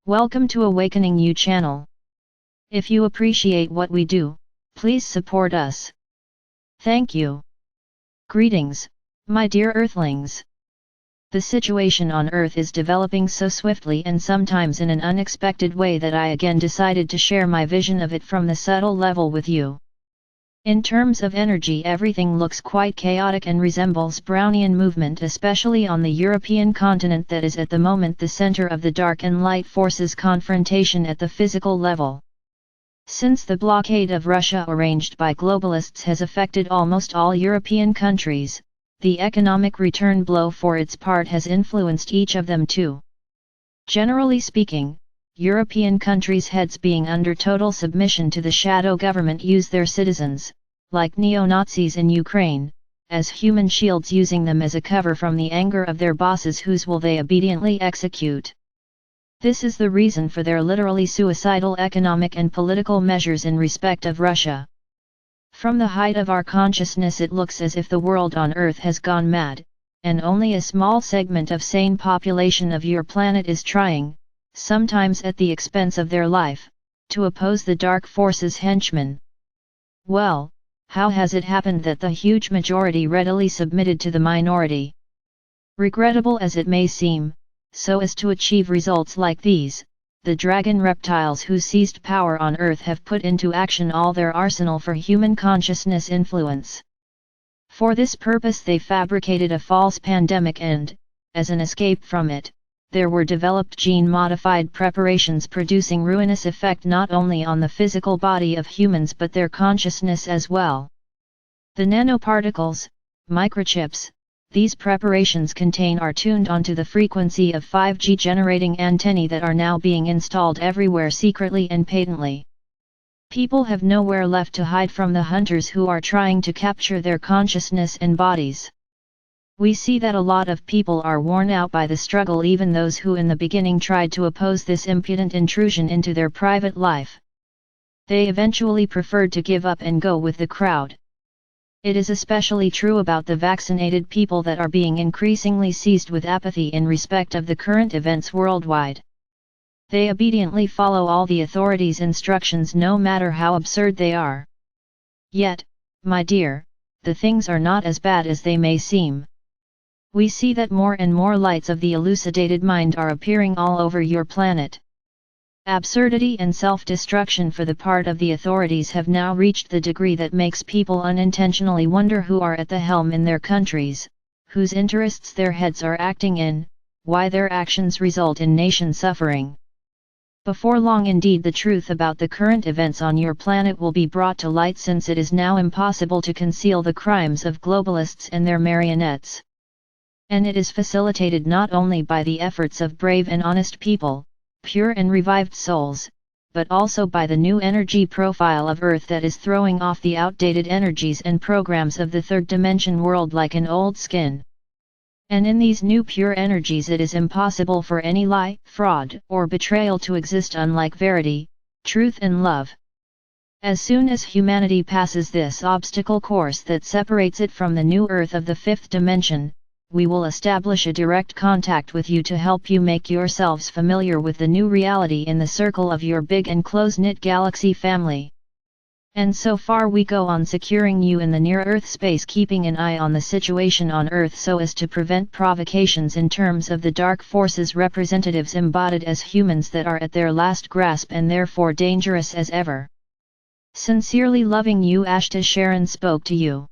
Welcome to Awakening You channel. If you appreciate what we do, please support us. Thank you. Greetings, my dear Earthlings. The situation on Earth is developing so swiftly and sometimes in an unexpected way that I again decided to share my vision of it from the subtle level with you. In terms of energy, everything looks quite chaotic and resembles Brownian movement, especially on the European continent that is at the moment the center of the dark and light forces confrontation at the physical level. Since the blockade of Russia arranged by globalists has affected almost all European countries, the economic return blow for its part has influenced each of them too. Generally speaking, European countries' heads being under total submission to the shadow government use their citizens, like neo-Nazis in Ukraine, as human shields, using them as a cover from the anger of their bosses whose will they obediently execute. This is the reason for their literally suicidal economic and political measures in respect of Russia. From the height of our consciousness it looks as if the world on Earth has gone mad, and only a small segment of sane population of your planet is trying, sometimes at the expense of their life, to oppose the dark forces' henchmen. Well, how has it happened that the huge majority readily submitted to the minority? Regrettable as it may seem, so as to achieve results like these, the dragon reptiles who seized power on Earth have put into action all their arsenal for human consciousness influence. For this purpose they fabricated a false pandemic and, as an escape from it, there were developed gene-modified preparations producing ruinous effect not only on the physical body of humans but their consciousness as well. The nanoparticles, microchips, these preparations contain are tuned onto the frequency of 5G generating antennae that are now being installed everywhere secretly and patently. People have nowhere left to hide from the hunters who are trying to capture their consciousness and bodies. We see that a lot of people are worn out by the struggle, even those who in the beginning tried to oppose this impudent intrusion into their private life. They eventually preferred to give up and go with the crowd. It is especially true about the vaccinated people that are being increasingly seized with apathy in respect of the current events worldwide. They obediently follow all the authorities' instructions no matter how absurd they are. Yet, my dear, the things are not as bad as they may seem. We see that more and more lights of the elucidated mind are appearing all over your planet. Absurdity and self-destruction for the part of the authorities have now reached the degree that makes people unintentionally wonder who are at the helm in their countries, whose interests their heads are acting in, why their actions result in nation suffering. Before long indeed the truth about the current events on your planet will be brought to light, since it is now impossible to conceal the crimes of globalists and their marionettes. And it is facilitated not only by the efforts of brave and honest people, pure and revived souls, but also by the new energy profile of Earth that is throwing off the outdated energies and programs of the third dimension world like an old skin. And in these new pure energies it is impossible for any lie, fraud, or betrayal to exist, unlike verity, truth and love. As soon as humanity passes this obstacle course that separates it from the new Earth of the fifth dimension, we will establish a direct contact with you to help you make yourselves familiar with the new reality in the circle of your big and close-knit galaxy family. And so far we go on securing you in the near-Earth space, keeping an eye on the situation on Earth so as to prevent provocations in terms of the dark forces representatives embodied as humans that are at their last grasp and therefore dangerous as ever. Sincerely loving you, Ashtar. Sheran spoke to you.